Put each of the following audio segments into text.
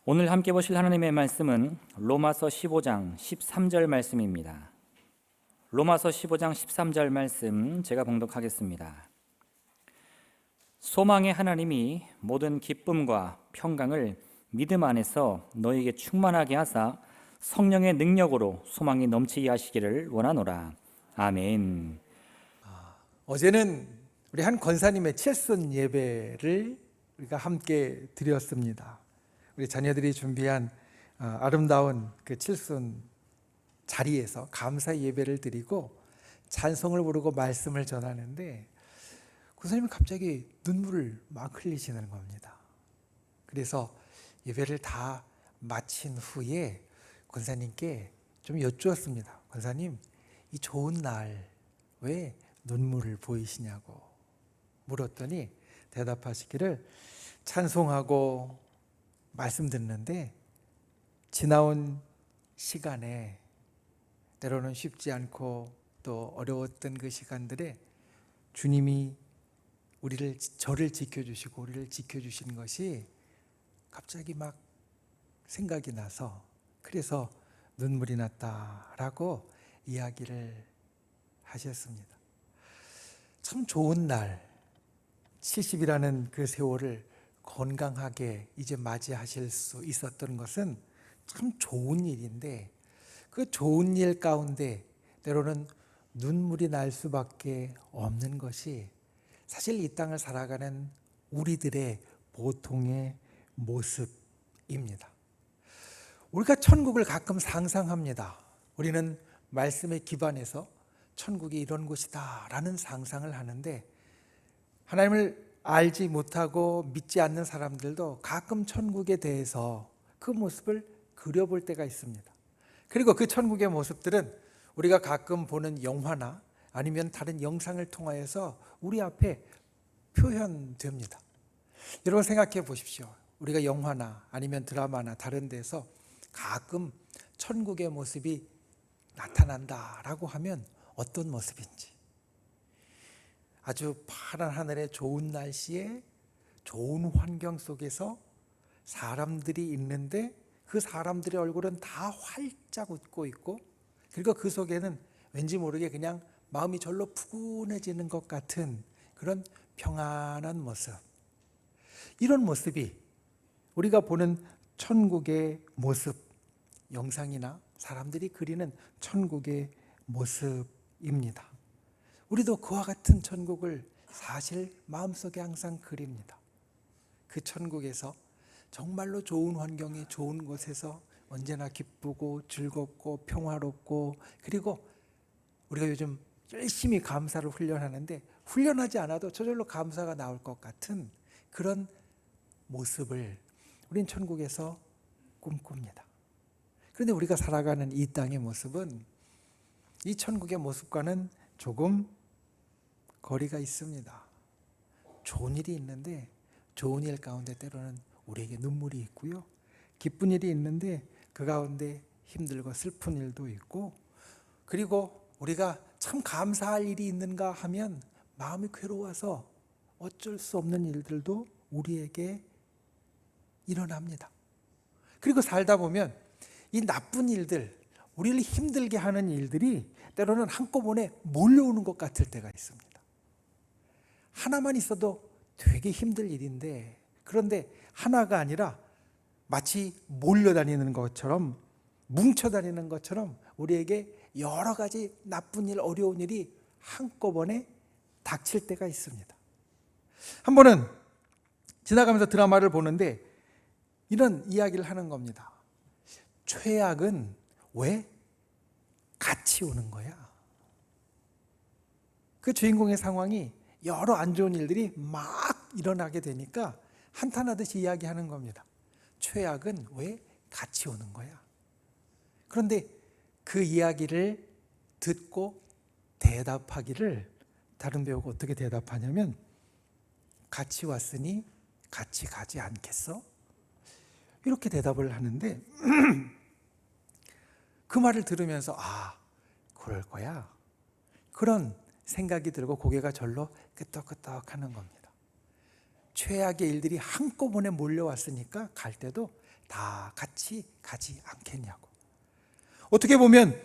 오늘 함께 보실 하나님의 말씀은 로마서 15장 13절 말씀입니다. 로마서 15장 13절 말씀 제가 봉독하겠습니다. 소망의 하나님이 모든 기쁨과 평강을 믿음 안에서 너에게 충만하게 하사 성령의 능력으로 소망이 넘치게 하시기를 원하노라. 아멘. 어제는 우리 한 권사님의 칠순 예배를 우리가 함께 드렸습니다. 우리 자녀들이 준비한 아름다운 그 칠순 자리에서 감사 예배를 드리고 찬송을 부르고 말씀을 전하는데 권사님이 갑자기 눈물을 막 흘리시는 겁니다. 그래서 예배를 다 마친 후에 권사님께 좀 여쭈었습니다. 권사님, 이 좋은 날 왜 눈물을 보이시냐고 물었더니 대답하시기를 찬송하고 말씀 듣는데 지나온 시간에 때로는 쉽지 않고 또 어려웠던 그 시간들에 주님이 저를 지켜주시고 우리를 지켜주신 것이 갑자기 막 생각이 나서 그래서 눈물이 났다라고 이야기를 하셨습니다. 참 좋은 날 70이라는 그 세월을 건강하게 이제 맞이하실 수 있었던 것은 참 좋은 일인데 그 좋은 일 가운데 때로는 눈물이 날 수밖에 없는 것이 사실 이 땅을 살아가는 우리들의 보통의 모습입니다. 우리가 천국을 가끔 상상합니다. 우리는 말씀에 기반해서 천국이 이런 곳이다 라는 상상을 하는데 하나님을 알지 못하고 믿지 않는 사람들도 가끔 천국에 대해서 그 모습을 그려볼 때가 있습니다. 그리고 그 천국의 모습들은 우리가 가끔 보는 영화나 아니면 다른 영상을 통하여서 우리 앞에 표현됩니다. 여러분 생각해 보십시오. 우리가 영화나 아니면 드라마나 다른 데서 가끔 천국의 모습이 나타난다라고 하면 어떤 모습인지, 아주 파란 하늘의 좋은 날씨에 좋은 환경 속에서 사람들이 있는데 그 사람들의 얼굴은 다 활짝 웃고 있고 그리고 그 속에는 왠지 모르게 그냥 마음이 절로 푸근해지는 것 같은 그런 평안한 모습. 이런 모습이 우리가 보는 천국의 모습, 영상이나 사람들이 그리는 천국의 모습입니다. 우리도 그와 같은 천국을 사실 마음속에 항상 그립니다. 그 천국에서 정말로 좋은 환경에 좋은 곳에서 언제나 기쁘고 즐겁고 평화롭고 그리고 우리가 요즘 열심히 감사를 훈련하는데 훈련하지 않아도 저절로 감사가 나올 것 같은 그런 모습을 우린 천국에서 꿈꿉니다. 그런데 우리가 살아가는 이 땅의 모습은 이 천국의 모습과는 조금 거리가 있습니다. 좋은 일이 있는데 좋은 일 가운데 때로는 우리에게 눈물이 있고요. 기쁜 일이 있는데 그 가운데 힘들고 슬픈 일도 있고 그리고 우리가 참 감사할 일이 있는가 하면 마음이 괴로워서 어쩔 수 없는 일들도 우리에게 일어납니다. 그리고 살다 보면 이 나쁜 일들, 우리를 힘들게 하는 일들이 때로는 한꺼번에 몰려오는 것 같을 때가 있습니다. 하나만 있어도 되게 힘들 일인데 그런데 하나가 아니라 마치 몰려다니는 것처럼 뭉쳐다니는 것처럼 우리에게 여러 가지 나쁜 일, 어려운 일이 한꺼번에 닥칠 때가 있습니다. 한 번은 지나가면서 드라마를 보는데 이런 이야기를 하는 겁니다. 최악은 왜 같이 오는 거야? 그 주인공의 상황이 여러 안 좋은 일들이 막 일어나게 되니까 한탄하듯이 이야기하는 겁니다. 최악은 왜 같이 오는 거야? 그런데 그 이야기를 듣고 대답하기를 다른 배우가 어떻게 대답하냐면 같이 왔으니 같이 가지 않겠어? 이렇게 대답을 하는데 그 말을 들으면서 그럴 거야. 그런 생각이 들고 고개가 절로 끄덕끄덕 하는 겁니다. 최악의 일들이 한꺼번에 몰려왔으니까 갈 때도 다 같이 가지 않겠냐고. 어떻게 보면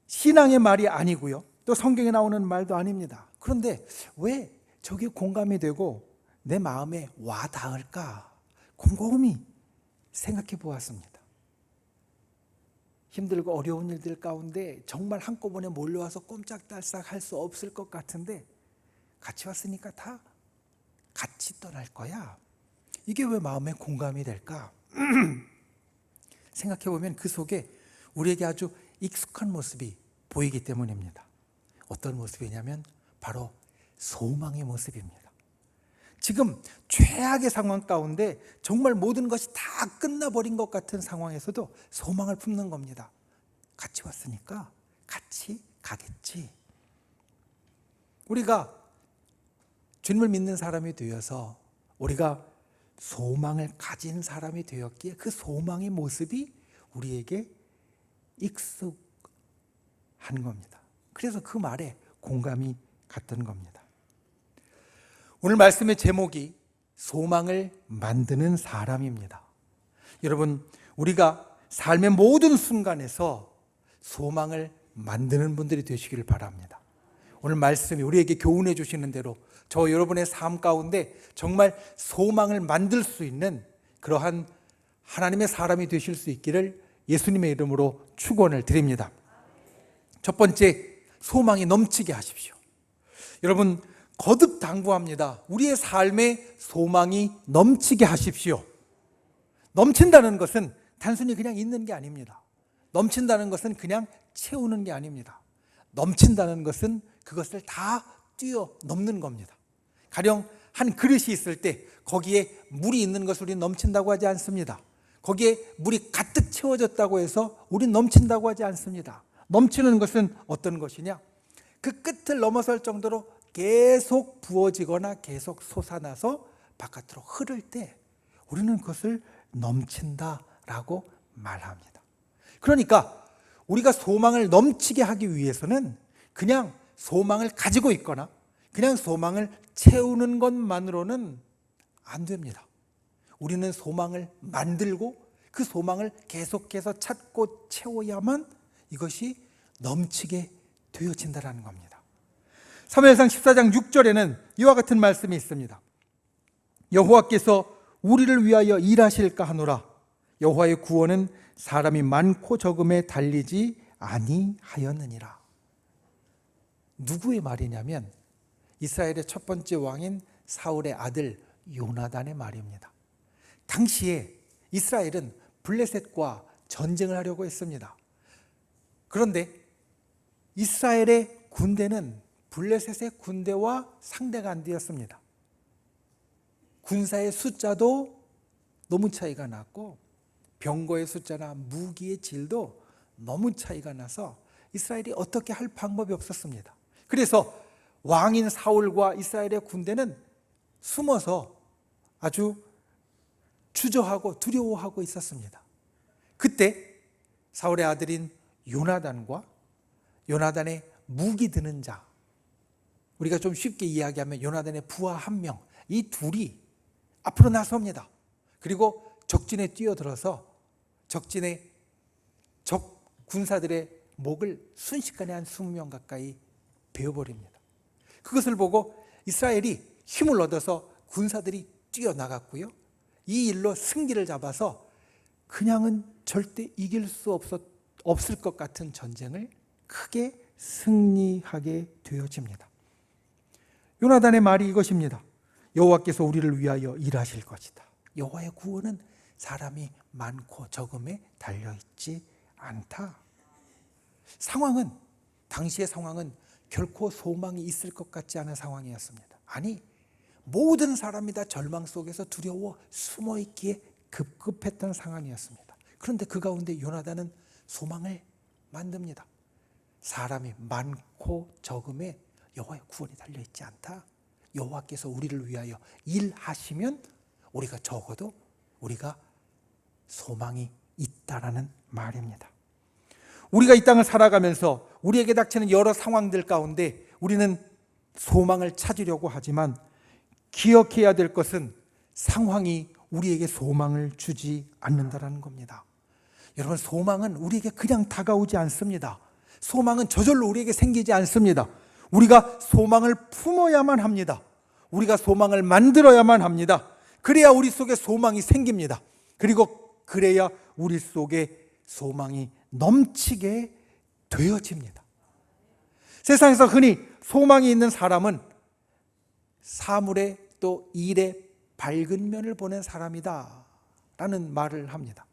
신앙의 말이 아니고요, 또 성경에 나오는 말도 아닙니다. 그런데 왜 저게 공감이 되고 내 마음에 와 닿을까 곰곰이 생각해 보았습니다. 힘들고 어려운 일들 가운데 정말 한꺼번에 몰려와서 꼼짝달싹 할 수 없을 것 같은데 같이 왔으니까 다 같이 떠날 거야. 이게 왜 마음에 공감이 될까? 생각해 보면 그 속에 우리에게 아주 익숙한 모습이 보이기 때문입니다. 어떤 모습이냐면 바로 소망의 모습입니다. 지금 최악의 상황 가운데 정말 모든 것이 다 끝나버린 것 같은 상황에서도 소망을 품는 겁니다. 같이 왔으니까 같이 가겠지. 우리가 주님을 믿는 사람이 되어서 우리가 소망을 가진 사람이 되었기에 그 소망의 모습이 우리에게 익숙한 겁니다. 그래서 그 말에 공감이 갔던 겁니다. 오늘 말씀의 제목이 소망을 만드는 사람입니다. 여러분, 우리가 삶의 모든 순간에서 소망을 만드는 분들이 되시기를 바랍니다. 오늘 말씀이 우리에게 교훈해 주시는 대로 저 여러분의 삶 가운데 정말 소망을 만들 수 있는 그러한 하나님의 사람이 되실 수 있기를 예수님의 이름으로 축원을 드립니다. 첫 번째, 소망이 넘치게 하십시오. 여러분, 거듭 당부합니다. 우리의 삶에 소망이 넘치게 하십시오. 넘친다는 것은 단순히 그냥 있는 게 아닙니다. 넘친다는 것은 그냥 채우는 게 아닙니다. 넘친다는 것은 그것을 다 뛰어넘는 겁니다. 가령 한 그릇이 있을 때 거기에 물이 있는 것을 우리는 넘친다고 하지 않습니다. 거기에 물이 가득 채워졌다고 해서 우리는 넘친다고 하지 않습니다. 넘치는 것은 어떤 것이냐? 그 끝을 넘어설 정도로 계속 부어지거나 계속 솟아나서 바깥으로 흐를 때 우리는 그것을 넘친다라고 말합니다. 그러니까 우리가 소망을 넘치게 하기 위해서는 그냥 소망을 가지고 있거나 그냥 소망을 채우는 것만으로는 안 됩니다. 우리는 소망을 만들고 그 소망을 계속해서 찾고 채워야만 이것이 넘치게 되어진다는 겁니다. 사무엘상 14장 6절에는 이와 같은 말씀이 있습니다. 여호와께서 우리를 위하여 일하실까 하노라. 여호와의 구원은 사람이 많고 적음에 달리지 아니하였느니라. 누구의 말이냐면 이스라엘의 첫 번째 왕인 사울의 아들 요나단의 말입니다. 당시에 이스라엘은 블레셋과 전쟁을 하려고 했습니다. 그런데 이스라엘의 군대는 블레셋의 군대와 상대가 안 되었습니다. 군사의 숫자도 너무 차이가 났고 병거의 숫자나 무기의 질도 너무 차이가 나서 이스라엘이 어떻게 할 방법이 없었습니다. 그래서 왕인 사울과 이스라엘의 군대는 숨어서 아주 주저하고 두려워하고 있었습니다. 그때 사울의 아들인 요나단과 요나단의 무기 드는 자, 우리가 좀 쉽게 이야기하면 요나단의 부하 한 명, 이 둘이 앞으로 나섭니다. 그리고 적진에 뛰어들어서 적진의 적 군사들의 목을 순식간에 한 20명 가까이 베어버립니다. 그것을 보고 이스라엘이 힘을 얻어서 군사들이 뛰어나갔고요. 이 일로 승기를 잡아서 그냥은 절대 이길 수 없을 것 같은 전쟁을 크게 승리하게 되어집니다. 요나단의 말이 이것입니다. 여호와께서 우리를 위하여 일하실 것이다. 여호와의 구원은 사람이 많고 적음에 달려있지 않다. 당시의 상황은 결코 소망이 있을 것 같지 않은 상황이었습니다. 아니, 모든 사람이 다 절망 속에서 두려워 숨어있기에 급급했던 상황이었습니다. 그런데 그 가운데 요나단은 소망을 만듭니다. 사람이 많고 적음에 여호와의 구원이 달려있지 않다. 여호와께서 우리를 위하여 일하시면 우리가 적어도 우리가 소망이 있다라는 말입니다. 우리가 이 땅을 살아가면서 우리에게 닥치는 여러 상황들 가운데 우리는 소망을 찾으려고 하지만 기억해야 될 것은 상황이 우리에게 소망을 주지 않는다라는 겁니다. 여러분, 소망은 우리에게 그냥 다가오지 않습니다. 소망은 저절로 우리에게 생기지 않습니다. 우리가 소망을 품어야만 합니다. 우리가 소망을 만들어야만 합니다. 그래야 우리 속에 소망이 생깁니다. 그리고 그래야 우리 속에 소망이 넘치게 되어집니다. 세상에서 흔히 소망이 있는 사람은 사물의 또 일의 밝은 면을 보는 사람이다 라는 말을 합니다.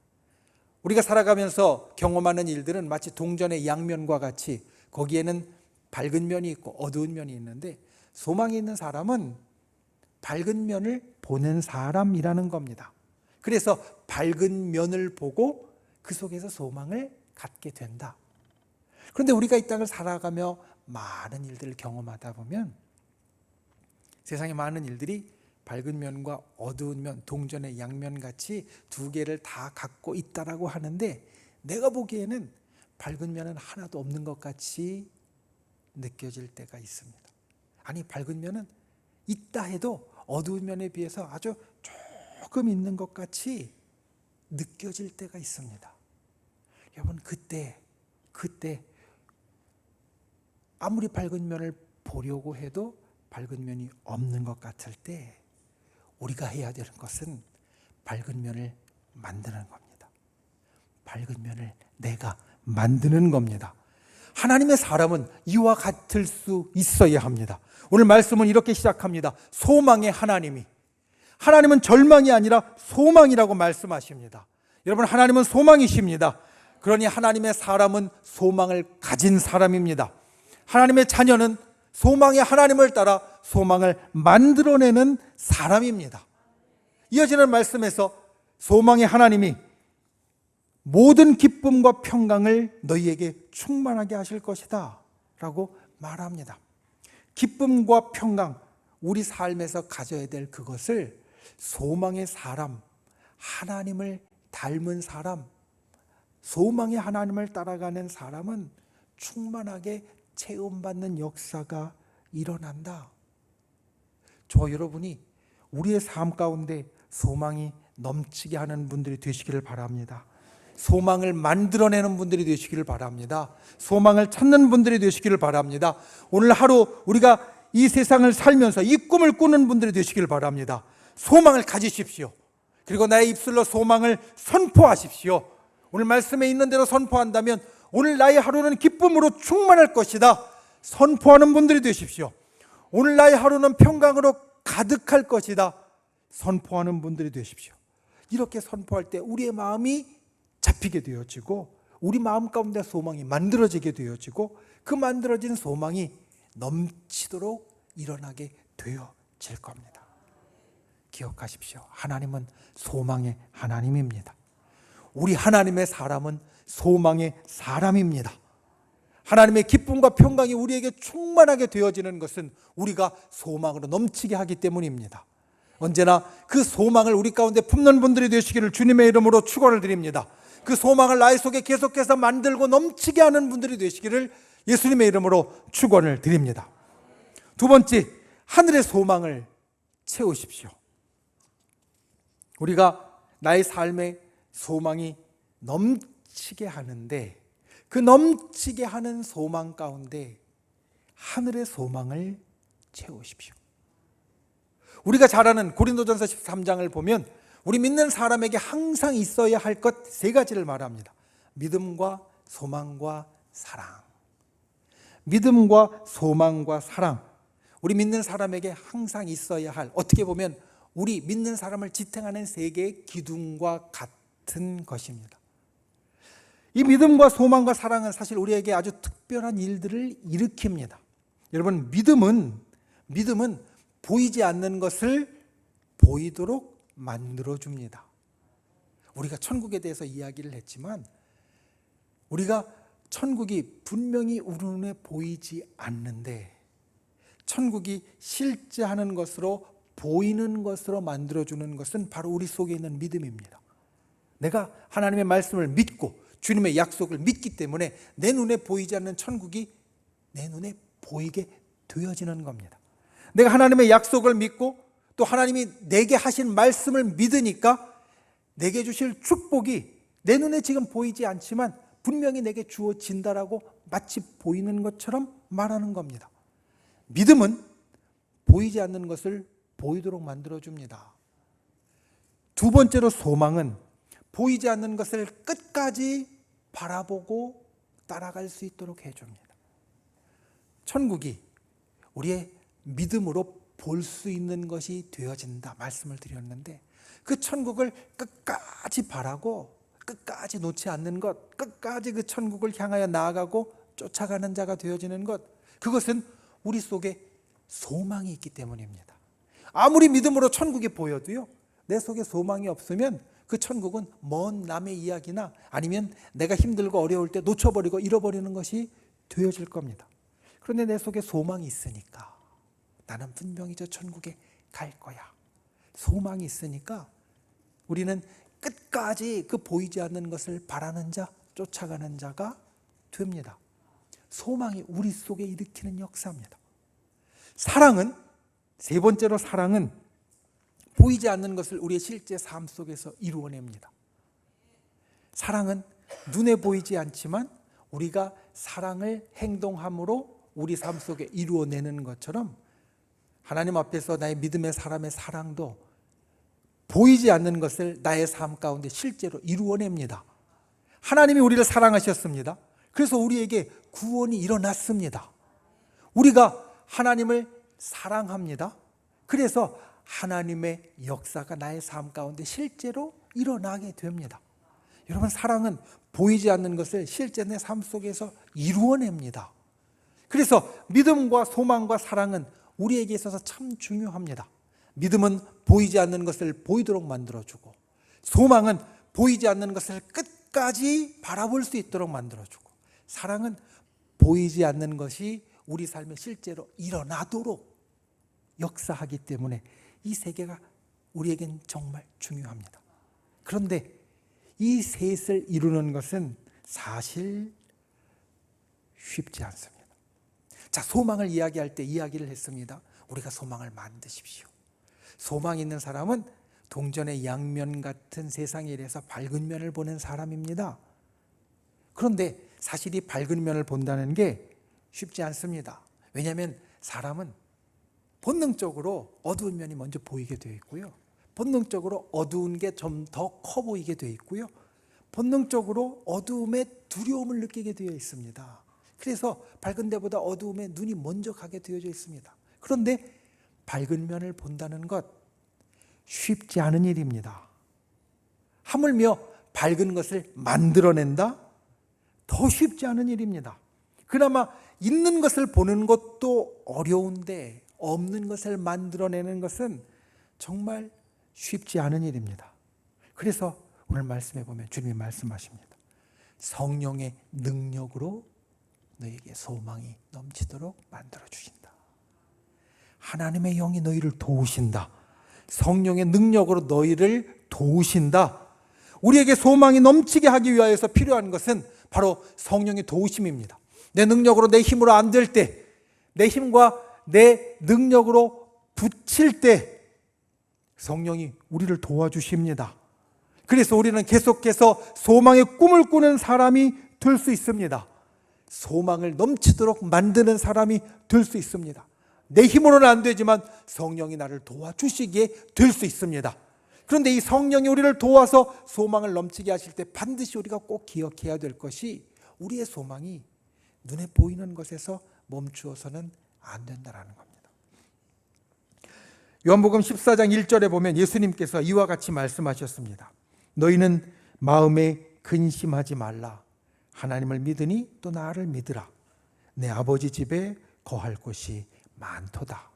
우리가 살아가면서 경험하는 일들은 마치 동전의 양면과 같이 거기에는 밝은 면이 있고 어두운 면이 있는데, 소망이 있는 사람은 밝은 면을 보는 사람이라는 겁니다. 그래서 밝은 면을 보고 그 속에서 소망을 갖게 된다. 그런데 우리가 이 땅을 살아가며 많은 일들을 경험하다 보면 세상의 많은 일들이 밝은 면과 어두운 면, 동전의 양면 같이 두 개를 다 갖고 있다라고 하는데, 내가 보기에는 밝은 면은 하나도 없는 것 같이 느껴질 때가 있습니다. 아니, 밝은 면은 있다 해도 어두운 면에 비해서 아주 조금 있는 것 같이 느껴질 때가 있습니다. 여러분, 그때 아무리 밝은 면을 보려고 해도 밝은 면이 없는 것 같을 때 우리가 해야 되는 것은 밝은 면을 만드는 겁니다. 밝은 면을 내가 만드는 겁니다. 하나님의 사람은 이와 같을 수 있어야 합니다. 오늘 말씀은 이렇게 시작합니다. 소망의 하나님은 절망이 아니라 소망이라고 말씀하십니다. 여러분, 하나님은 소망이십니다. 그러니 하나님의 사람은 소망을 가진 사람입니다. 하나님의 자녀는 소망의 하나님을 따라 소망을 만들어내는 사람입니다. 이어지는 말씀에서 소망의 하나님이 모든 기쁨과 평강을 너희에게 충만하게 하실 것이다 라고 말합니다. 기쁨과 평강, 우리 삶에서 가져야 될 그것을 소망의 사람, 하나님을 닮은 사람, 소망의 하나님을 따라가는 사람은 충만하게 체험받는 역사가 일어난다. 저 여러분이 우리의 삶 가운데 소망이 넘치게 하는 분들이 되시기를 바랍니다. 소망을 만들어내는 분들이 되시기를 바랍니다. 소망을 찾는 분들이 되시기를 바랍니다. 오늘 하루 우리가 이 세상을 살면서 이 꿈을 꾸는 분들이 되시기를 바랍니다. 소망을 가지십시오. 그리고 나의 입술로 소망을 선포하십시오. 오늘 말씀에 있는 대로 선포한다면 오늘 나의 하루는 기쁨으로 충만할 것이다. 선포하는 분들이 되십시오. 오늘 나의 하루는 평강으로 가득할 것이다. 선포하는 분들이 되십시오. 이렇게 선포할 때 우리의 마음이 잡히게 되어지고 우리 마음 가운데 소망이 만들어지게 되어지고 그 만들어진 소망이 넘치도록 일어나게 되어질 겁니다. 기억하십시오. 하나님은 소망의 하나님입니다. 우리 하나님의 사람은 소망의 사람입니다. 하나님의 기쁨과 평강이 우리에게 충만하게 되어지는 것은 우리가 소망으로 넘치게 하기 때문입니다. 언제나 그 소망을 우리 가운데 품는 분들이 되시기를 주님의 이름으로 축원을 드립니다. 그 소망을 나의 속에 계속해서 만들고 넘치게 하는 분들이 되시기를 예수님의 이름으로 축원을 드립니다. 두 번째, 하늘의 소망을 채우십시오. 우리가 나의 삶에 소망이 넘치게 하는데 그 넘치게 하는 소망 가운데 하늘의 소망을 채우십시오. 우리가 잘 아는 고린도전서 13장을 보면 우리 믿는 사람에게 항상 있어야 할 것 세 가지를 말합니다. 믿음과 소망과 사랑. 믿음과 소망과 사랑. 우리 믿는 사람에게 항상 있어야 할, 어떻게 보면 우리 믿는 사람을 지탱하는 세 개의 기둥과 같은 것입니다. 이 믿음과 소망과 사랑은 사실 우리에게 아주 특별한 일들을 일으킵니다. 여러분, 믿음은 보이지 않는 것을 보이도록 만들어줍니다. 우리가 천국에 대해서 이야기를 했지만 우리가 천국이 분명히 우리 눈에 보이지 않는데 천국이 실제하는 것으로 보이는 것으로 만들어주는 것은 바로 우리 속에 있는 믿음입니다. 내가 하나님의 말씀을 믿고 주님의 약속을 믿기 때문에 내 눈에 보이지 않는 천국이 내 눈에 보이게 되어지는 겁니다. 내가 하나님의 약속을 믿고 또 하나님이 내게 하신 말씀을 믿으니까 내게 주실 축복이 내 눈에 지금 보이지 않지만 분명히 내게 주어진다라고 마치 보이는 것처럼 말하는 겁니다. 믿음은 보이지 않는 것을 보이도록 만들어줍니다. 두 번째로 소망은 보이지 않는 것을 끝까지 바라보고 따라갈 수 있도록 해줍니다. 천국이 우리의 믿음으로 볼 수 있는 것이 되어진다 말씀을 드렸는데, 그 천국을 끝까지 바라고 끝까지 놓지 않는 것, 끝까지 그 천국을 향하여 나아가고 쫓아가는 자가 되어지는 것, 그것은 우리 속에 소망이 있기 때문입니다. 아무리 믿음으로 천국이 보여도요, 내 속에 소망이 없으면 그 천국은 먼 남의 이야기나 아니면 내가 힘들고 어려울 때 놓쳐버리고 잃어버리는 것이 되어질 겁니다. 그런데 내 속에 소망이 있으니까 나는 분명히 저 천국에 갈 거야. 소망이 있으니까 우리는 끝까지 그 보이지 않는 것을 바라는 자, 쫓아가는 자가 됩니다. 소망이 우리 속에 일으키는 역사입니다. 사랑은, 세 번째로 사랑은 보이지 않는 것을 우리의 실제 삶 속에서 이루어냅니다. 사랑은 눈에 보이지 않지만 우리가 사랑을 행동함으로 우리 삶 속에 이루어내는 것처럼 하나님 앞에서 나의 믿음의 사람의 사랑도 보이지 않는 것을 나의 삶 가운데 실제로 이루어냅니다. 하나님이 우리를 사랑하셨습니다. 그래서 우리에게 구원이 일어났습니다. 우리가 하나님을 사랑합니다. 그래서 하나님의 역사가 나의 삶 가운데 실제로 일어나게 됩니다. 여러분, 사랑은 보이지 않는 것을 실제 내 삶 속에서 이루어냅니다. 그래서 믿음과 소망과 사랑은 우리에게 있어서 참 중요합니다. 믿음은 보이지 않는 것을 보이도록 만들어주고, 소망은 보이지 않는 것을 끝까지 바라볼 수 있도록 만들어주고, 사랑은 보이지 않는 것이 우리 삶에 실제로 일어나도록 역사하기 때문에 이 세 개가 우리에겐 정말 중요합니다. 그런데 이 셋을 이루는 것은 사실 쉽지 않습니다. 자, 소망을 이야기할 때 이야기를 했습니다. 우리가 소망을 만드십시오. 소망이 있는 사람은 동전의 양면 같은 세상에 이래서 밝은 면을 보는 사람입니다. 그런데 사실 이 밝은 면을 본다는 게 쉽지 않습니다. 왜냐하면 사람은 본능적으로 어두운 면이 먼저 보이게 되어 있고요, 본능적으로 어두운 게 좀 더 커 보이게 되어 있고요, 본능적으로 어두움에 두려움을 느끼게 되어 있습니다. 그래서 밝은 데보다 어두움에 눈이 먼저 가게 되어져 있습니다. 그런데 밝은 면을 본다는 것 쉽지 않은 일입니다. 하물며 밝은 것을 만들어낸다? 더 쉽지 않은 일입니다. 그나마 있는 것을 보는 것도 어려운데 없는 것을 만들어내는 것은 정말 쉽지 않은 일입니다. 그래서 오늘 말씀해 보면 주님이 말씀하십니다. 성령의 능력으로 너에게 소망이 넘치도록 만들어주신다. 하나님의 영이 너희를 도우신다. 성령의 능력으로 너희를 도우신다. 우리에게 소망이 넘치게 하기 위하여서 필요한 것은 바로 성령의 도우심입니다. 내 능력으로, 내 힘으로 안 될 때, 내 힘과 내 능력으로 붙일 때 성령이 우리를 도와주십니다. 그래서 우리는 계속해서 소망의 꿈을 꾸는 사람이 될 수 있습니다. 소망을 넘치도록 만드는 사람이 될 수 있습니다. 내 힘으로는 안 되지만 성령이 나를 도와주시기에 될 수 있습니다. 그런데 이 성령이 우리를 도와서 소망을 넘치게 하실 때 반드시 우리가 꼭 기억해야 될 것이, 우리의 소망이 눈에 보이는 것에서 멈추어서는 안 된다는 겁니다. 요한복음 14장 1절에 보면 예수님께서 이와 같이 말씀하셨습니다. 너희는 마음에 근심하지 말라. 하나님을 믿으니 또 나를 믿으라. 내 아버지 집에 거할 곳이 많도다.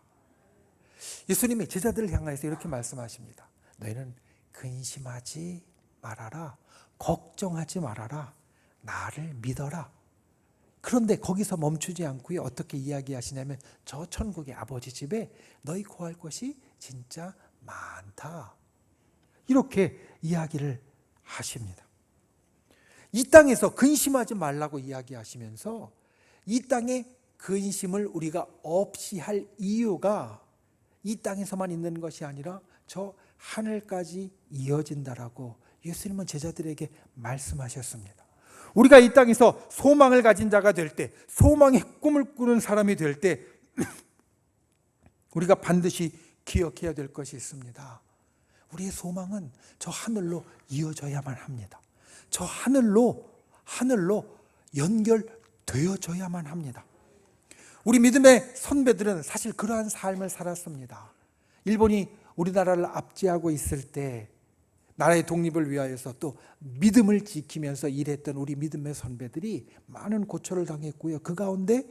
예수님의 제자들을 향하여서 이렇게 말씀하십니다. 너희는 근심하지 말아라. 걱정하지 말아라. 나를 믿어라. 그런데 거기서 멈추지 않고요, 어떻게 이야기하시냐면 저 천국의 아버지 집에 너희 거할 곳이 진짜 많다. 이렇게 이야기를 하십니다. 이 땅에서 근심하지 말라고 이야기하시면서 이 땅의 근심을 우리가 없이 할 이유가 이 땅에서만 있는 것이 아니라 저 하늘까지 이어진다라고 예수님은 제자들에게 말씀하셨습니다. 우리가 이 땅에서 소망을 가진 자가 될 때, 소망의 꿈을 꾸는 사람이 될 때 우리가 반드시 기억해야 될 것이 있습니다. 우리의 소망은 저 하늘로 이어져야만 합니다. 저 하늘로 연결되어져야만 합니다. 우리 믿음의 선배들은 사실 그러한 삶을 살았습니다. 일본이 우리나라를 압제하고 있을 때 나라의 독립을 위하여서 또 믿음을 지키면서 일했던 우리 믿음의 선배들이 많은 고초를 당했고요. 그 가운데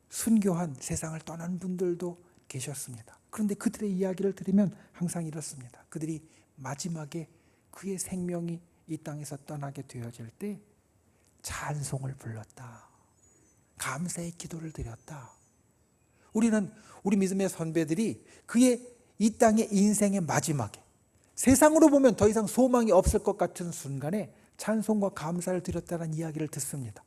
순교한 세상을 떠난 분들도 계셨습니다. 그런데 그들의 이야기를 들으면 항상 이렇습니다. 그들이 마지막에 그의 생명이 이 땅에서 떠나게 되어질 때 찬송을 불렀다. 감사의 기도를 드렸다. 우리는 우리 믿음의 선배들이 그의 이 땅의 인생의 마지막에 세상으로 보면 더 이상 소망이 없을 것 같은 순간에 찬송과 감사를 드렸다는 이야기를 듣습니다.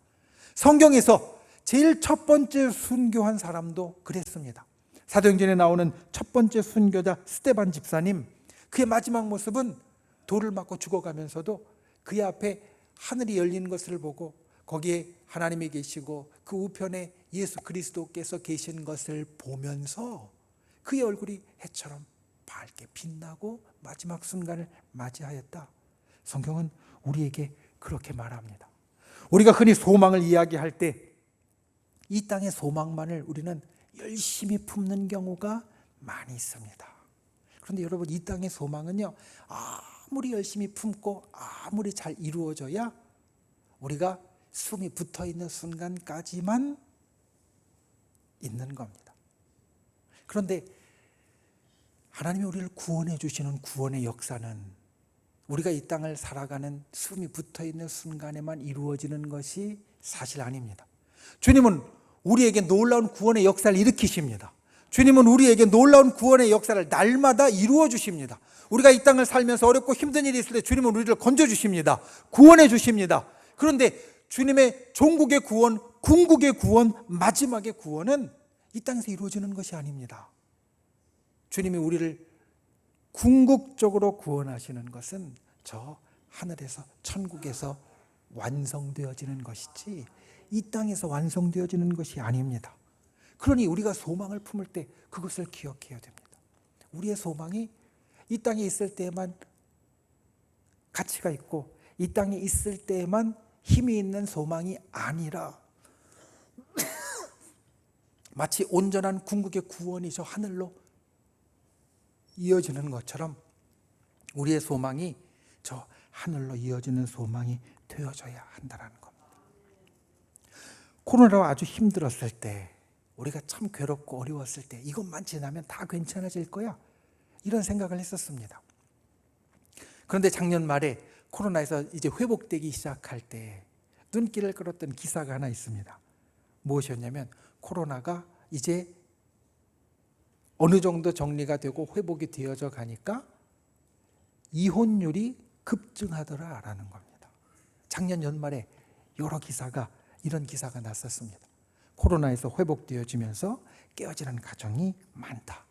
성경에서 제일 첫 번째 순교한 사람도 그랬습니다. 사도행전에 나오는 첫 번째 순교자 스데반 집사님, 그의 마지막 모습은 돌을 맞고 죽어가면서도 그의 앞에 하늘이 열린 것을 보고 거기에 하나님이 계시고 그 우편에 예수 그리스도께서 계신 것을 보면서 그의 얼굴이 해처럼 밝게 빛나고 마지막 순간을 맞이하였다. 성경은 우리에게 그렇게 말합니다. 우리가 흔히 소망을 이야기할 때 이 땅의 소망만을 우리는 열심히 품는 경우가 많이 있습니다. 그런데 여러분, 이 땅의 소망은요, 아무리 열심히 품고 아무리 잘 이루어져야 우리가 숨이 붙어있는 순간까지만 있는 겁니다. 그런데 하나님이 우리를 구원해 주시는 구원의 역사는 우리가 이 땅을 살아가는 숨이 붙어있는 순간에만 이루어지는 것이 사실 아닙니다. 주님은 우리에게 놀라운 구원의 역사를 일으키십니다. 주님은 우리에게 놀라운 구원의 역사를 날마다 이루어 주십니다. 우리가 이 땅을 살면서 어렵고 힘든 일이 있을 때 주님은 우리를 건져주십니다. 구원해 주십니다. 그런데 주님의 종국의 구원, 궁극의 구원, 마지막의 구원은 이 땅에서 이루어지는 것이 아닙니다. 주님이 우리를 궁극적으로 구원하시는 것은 저 하늘에서, 천국에서 완성되어지는 것이지 이 땅에서 완성되어지는 것이 아닙니다. 그러니 우리가 소망을 품을 때 그것을 기억해야 됩니다. 우리의 소망이 이 땅에 있을 때에만 가치가 있고 이 땅에 있을 때에만 힘이 있는 소망이 아니라 마치 온전한 궁극의 구원이 저 하늘로 이어지는 것처럼 우리의 소망이 저 하늘로 이어지는 소망이 되어져야 한다는 겁니다. 코로나가 아주 힘들었을 때, 우리가 참 괴롭고 어려웠을 때 이것만 지나면 다 괜찮아질 거야, 이런 생각을 했었습니다. 그런데 작년 말에 코로나에서 이제 회복되기 시작할 때 눈길을 끌었던 기사가 하나 있습니다. 무엇이었냐면 코로나가 이제 어느 정도 정리가 되고 회복이 되어져 가니까 이혼율이 급증하더라라는 겁니다. 작년 연말에 여러 기사가, 이런 기사가 났었습니다. 코로나에서 회복되어지면서 깨어지는 가정이 많다.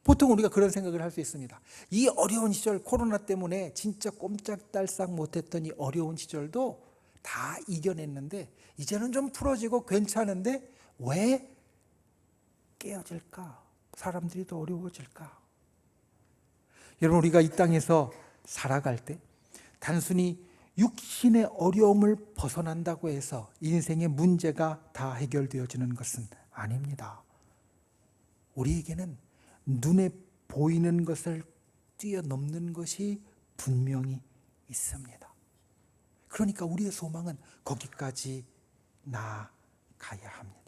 보통 우리가 그런 생각을 할 수 있습니다. 이 어려운 시절, 코로나 때문에 진짜 꼼짝달싹 못했던 이 어려운 시절도 다 이겨냈는데 이제는 좀 풀어지고 괜찮은데 왜 깨어질까? 사람들이 더 어려워질까? 여러분, 우리가 이 땅에서 살아갈 때 단순히 육신의 어려움을 벗어난다고 해서 인생의 문제가 다 해결되어지는 것은 아닙니다. 우리에게는 눈에 보이는 것을 뛰어넘는 것이 분명히 있습니다. 그러니까 우리의 소망은 거기까지 나아가야 합니다.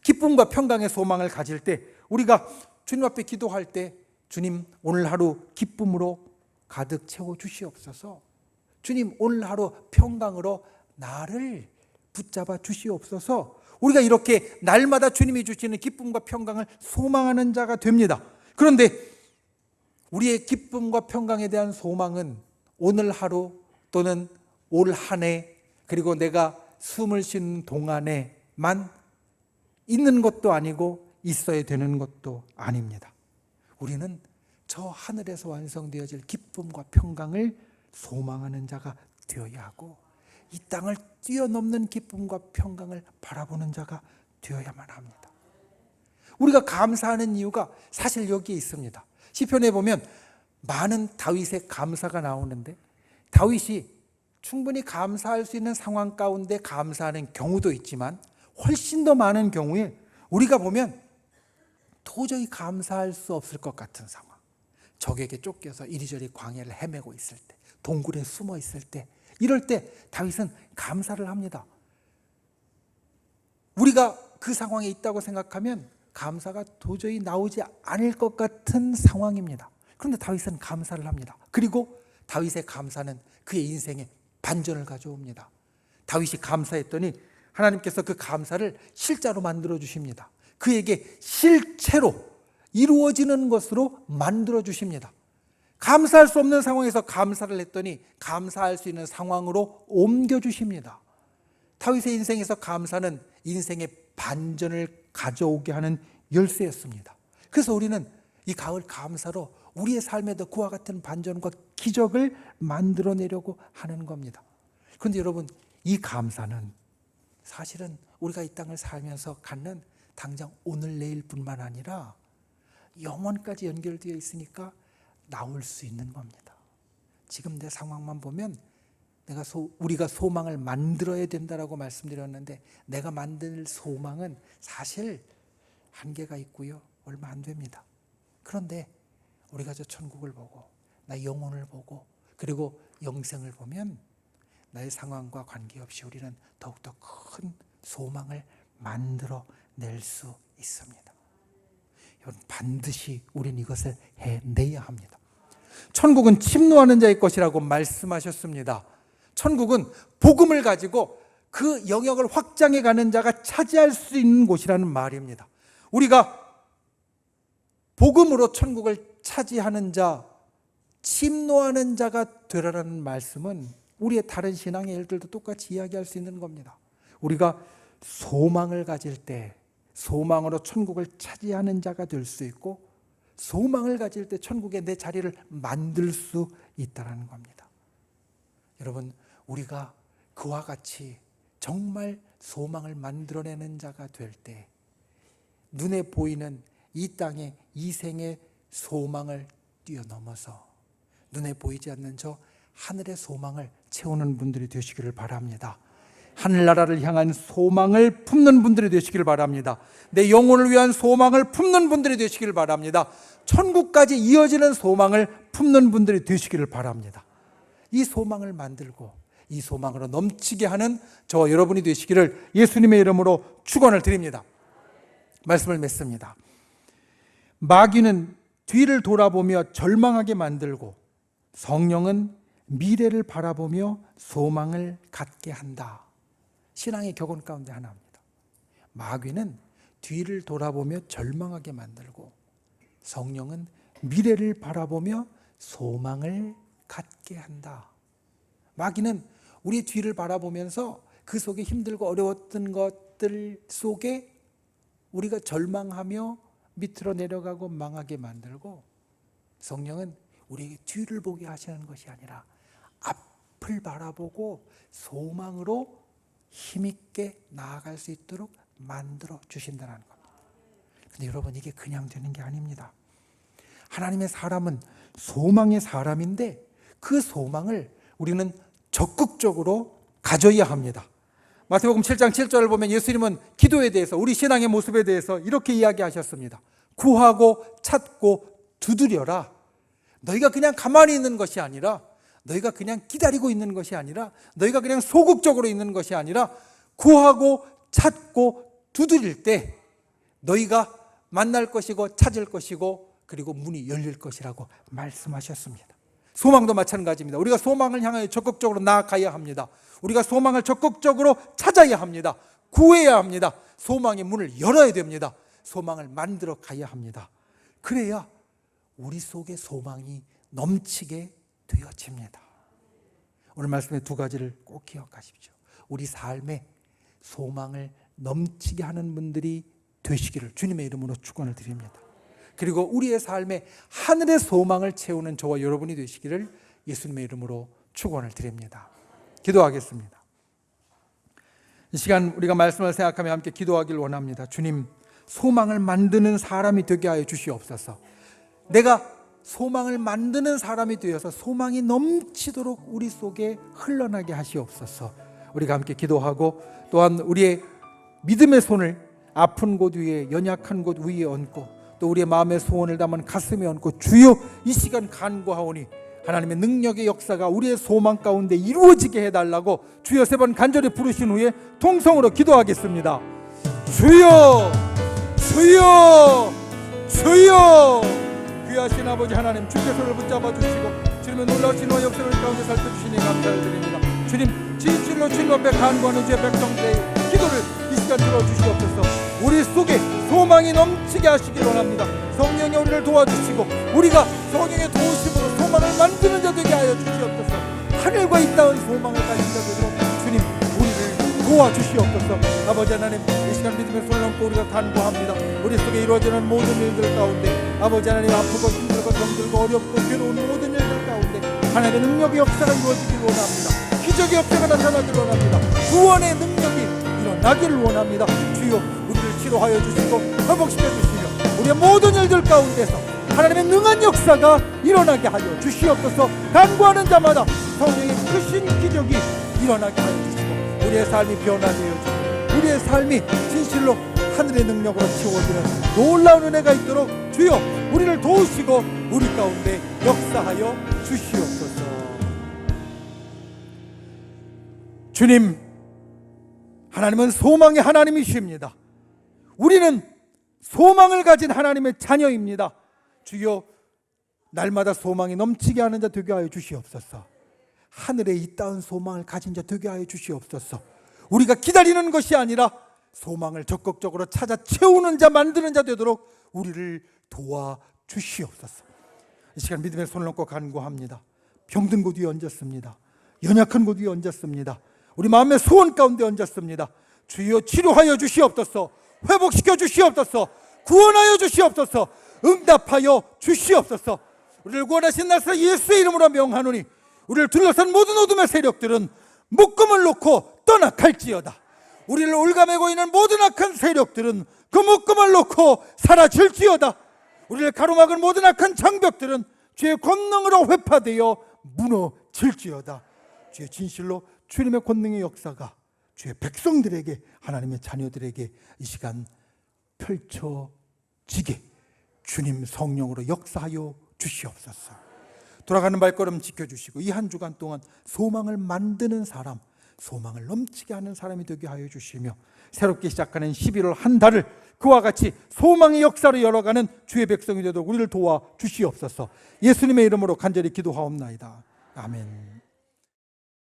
기쁨과 평강의 소망을 가질 때 우리가 주님 앞에 기도할 때, 주님 오늘 하루 기쁨으로 가득 채워 주시옵소서, 주님 오늘 하루 평강으로 나를 붙잡아 주시옵소서, 우리가 이렇게 날마다 주님이 주시는 기쁨과 평강을 소망하는 자가 됩니다. 그런데 우리의 기쁨과 평강에 대한 소망은 오늘 하루 또는 올 한 해, 그리고 내가 숨을 쉬는 동안에만 있는 것도 아니고 있어야 되는 것도 아닙니다. 우리는 저 하늘에서 완성되어질 기쁨과 평강을 소망하는 자가 되어야 하고, 이 땅을 뛰어넘는 기쁨과 평강을 바라보는 자가 되어야만 합니다. 우리가 감사하는 이유가 사실 여기에 있습니다. 시편에 보면 많은 다윗의 감사가 나오는데, 다윗이 충분히 감사할 수 있는 상황 가운데 감사하는 경우도 있지만, 훨씬 더 많은 경우에 우리가 보면 도저히 감사할 수 없을 것 같은 상황, 적에게 쫓겨서 이리저리 광야를 헤매고 있을 때, 동굴에 숨어 있을 때, 이럴 때 다윗은 감사를 합니다. 우리가 그 상황에 있다고 생각하면 감사가 도저히 나오지 않을 것 같은 상황입니다. 그런데 다윗은 감사를 합니다. 그리고 다윗의 감사는 그의 인생에 반전을 가져옵니다. 다윗이 감사했더니 하나님께서 그 감사를 실자로 만들어 주십니다. 그에게 실체로 이루어지는 것으로 만들어 주십니다. 감사할 수 없는 상황에서 감사를 했더니 감사할 수 있는 상황으로 옮겨 주십니다. 다윗의 인생에서 감사는 인생의 반전을 가져오게 하는 열쇠였습니다. 그래서 우리는 이 가을 감사로 우리의 삶에도 그와 같은 반전과 기적을 만들어내려고 하는 겁니다. 그런데 여러분, 이 감사는 사실은 우리가 이 땅을 살면서 갖는 당장 오늘 내일뿐만 아니라 영원까지 연결되어 있으니까 나올 수 있는 겁니다. 지금 내 상황만 보면 우리가 소망을 만들어야 된다라고 말씀드렸는데, 내가 만들 소망은 사실 한계가 있고요, 얼마 안 됩니다. 그런데 우리가 저 천국을 보고 나의 영혼을 보고 그리고 영생을 보면 나의 상황과 관계없이 우리는 더욱더 큰 소망을 만들어낼 수 있습니다. 여러분, 반드시 우리는 이것을 해내야 합니다. 천국은 침노하는 자의 것이라고 말씀하셨습니다. 천국은 복음을 가지고 그 영역을 확장해 가는 자가 차지할 수 있는 곳이라는 말입니다. 우리가 복음으로 천국을 차지하는 자, 침노하는 자가 되라는 말씀은 우리의 다른 신앙의 일들도 똑같이 이야기할 수 있는 겁니다. 우리가 소망을 가질 때 소망으로 천국을 차지하는 자가 될 수 있고, 소망을 가질 때 천국에 내 자리를 만들 수 있다는 겁니다. 여러분, 우리가 그와 같이 정말 소망을 만들어내는 자가 될 때 눈에 보이는 이 땅의 이 생의 소망을 뛰어넘어서 눈에 보이지 않는 저 하늘의 소망을 채우는 분들이 되시기를 바랍니다. 하늘나라를 향한 소망을 품는 분들이 되시기를 바랍니다. 내 영혼을 위한 소망을 품는 분들이 되시기를 바랍니다. 천국까지 이어지는 소망을 품는 분들이 되시기를 바랍니다. 이 소망을 만들고 이 소망으로 넘치게 하는 저와 여러분이 되시기를 예수님의 이름으로 축원을 드립니다. 말씀을 맺습니다. 마귀는 뒤를 돌아보며 절망하게 만들고, 성령은 미래를 바라보며 소망을 갖게 한다. 신앙의 격언 가운데 하나입니다. 마귀는 뒤를 돌아보며 절망하게 만들고, 성령은 미래를 바라보며 소망을 갖게 한다. 마귀는 우리의 뒤를 바라보면서 그 속에 힘들고 어려웠던 것들 속에 우리가 절망하며 밑으로 내려가고 망하게 만들고, 성령은 우리에게 뒤를 보게 하시는 것이 아니라 앞을 바라보고 소망으로 힘있게 나아갈 수 있도록 만들어 주신다는 겁니다. 그런데 여러분, 이게 그냥 되는 게 아닙니다. 하나님의 사람은 소망의 사람인데 그 소망을 우리는 적극적으로 가져야 합니다. 마태복음 7장 7절을 보면 예수님은 기도에 대해서, 우리 신앙의 모습에 대해서 이렇게 이야기하셨습니다. 구하고 찾고 두드려라. 너희가 그냥 가만히 있는 것이 아니라, 너희가 그냥 기다리고 있는 것이 아니라, 너희가 그냥 소극적으로 있는 것이 아니라, 구하고 찾고 두드릴 때 너희가 만날 것이고 찾을 것이고 그리고 문이 열릴 것이라고 말씀하셨습니다. 소망도 마찬가지입니다. 우리가 소망을 향하여 적극적으로 나아가야 합니다. 우리가 소망을 적극적으로 찾아야 합니다. 구해야 합니다. 소망의 문을 열어야 됩니다. 소망을 만들어 가야 합니다. 그래야 우리 속에 소망이 넘치게 되어집니다. 오늘 말씀의 두 가지를 꼭 기억하십시오. 우리 삶에 소망을 넘치게 하는 분들이 되시기를 주님의 이름으로 축원을 드립니다. 그리고 우리의 삶에 하늘의 소망을 채우는 저와 여러분이 되시기를 예수님의 이름으로 축원을 드립니다. 기도하겠습니다. 이 시간 우리가 말씀을 생각하며 함께 기도하길 원합니다. 주님, 소망을 만드는 사람이 되게 하여 주시옵소서. 내가 소망을 만드는 사람이 되어서 소망이 넘치도록 우리 속에 흘러나게 하시옵소서. 우리가 함께 기도하고 또한 우리의 믿음의 손을 아픈 곳 위에, 연약한 곳 위에 얹고 또 우리의 마음의 소원을 담은 가슴에 얹고 주여 이 시간 간구하오니 하나님의 능력의 역사가 우리의 소망 가운데 이루어지게 해달라고 주여 3번 간절히 부르신 후에 통성으로 기도하겠습니다. 주여, 주여, 주여. 귀하신 아버지 하나님, 주께서 저를 붙잡아 주시고 주님의 놀라우신 은혜와 역사를 가운데 살펴주시니 감사를 드립니다. 주님, 진실로 주님 앞에 간구하는 주의 백성들의 기도를 이 시간 들어주시옵소서. 우리 속에 소망이 넘치게 하시길 원합니다. 성령이 우리를 도와주시고 우리가 성령의 도우심으로 소망을 만드는 자 되게 하여 주시옵소서. 하늘과 이 땅의 소망을 가진 자 되도록 주님 우리를 도와주시옵소서. 아버지 하나님, 이 시간 믿음의 손을 얹고 우리가 간구합니다. 우리 속에 이루어지는 모든 일들 가운데 아버지 하나님, 아프고 힘들고 병들고 어렵고 괴로운 모든 일들 가운데 하나님의 능력의 역사가 이루어지길 원합니다. 기적의 역사가 나타나길 원합니다. 구원의 능력이 일어나기를 원합니다. 주여 우리를 치료하여 주시고 회복시켜 주시며 우리의 모든 일들 가운데서 하나님의 능한 역사가 일어나게 하여 주시옵소서. 간구하는 자마다 성령의 크신 기적이 일어나게 하여 주시고 우리의 삶이 변화되어 주고 우리의 삶이 진실로 하늘의 능력으로 채워지는 놀라운 은혜가 있도록 주여 우리를 도우시고 우리 가운데 역사하여 주시옵소서. 주님, 하나님은 소망의 하나님이십니다. 우리는 소망을 가진 하나님의 자녀입니다. 주여 날마다 소망이 넘치게 하는 자 되게 하여 주시옵소서. 하늘에 있다운 소망을 가진 자 되게 하여 주시옵소서. 우리가 기다리는 것이 아니라 소망을 적극적으로 찾아 채우는 자, 만드는 자 되도록 우리를 도와주시옵소서. 이 시간 믿음의 손을 얹고 간구합니다. 병든 곳 위에 얹었습니다. 연약한 곳 위에 얹었습니다. 우리 마음의 소원 가운데 얹었습니다. 주여 치료하여 주시옵소서. 회복시켜 주시옵소서. 구원하여 주시옵소서. 응답하여 주시옵소서. 우리를 구원하신 나사 예수의 이름으로 명하노니 우리를 둘러싼 모든 어둠의 세력들은 묶음을 놓고 떠나갈지어다. 우리를 올가매고 있는 모든 악한 세력들은 그 묶음을 놓고 사라질지어다. 우리를 가로막은 모든 악한 장벽들은 주의 권능으로 회파되어 무너질지어다. 주의 진실로 주님의 권능의 역사가 주의 백성들에게, 하나님의 자녀들에게 이 시간 펼쳐지게 주님 성령으로 역사하여 주시옵소서. 돌아가는 발걸음 지켜주시고 이 한 주간 동안 소망을 만드는 사람, 소망을 넘치게 하는 사람이 되게 하여 주시며 새롭게 시작하는 11월 한 달을 그와 같이 소망의 역사를 열어가는 주의 백성이 되도록 우리를 도와 주시옵소서. 예수님의 이름으로 간절히 기도하옵나이다. 아멘.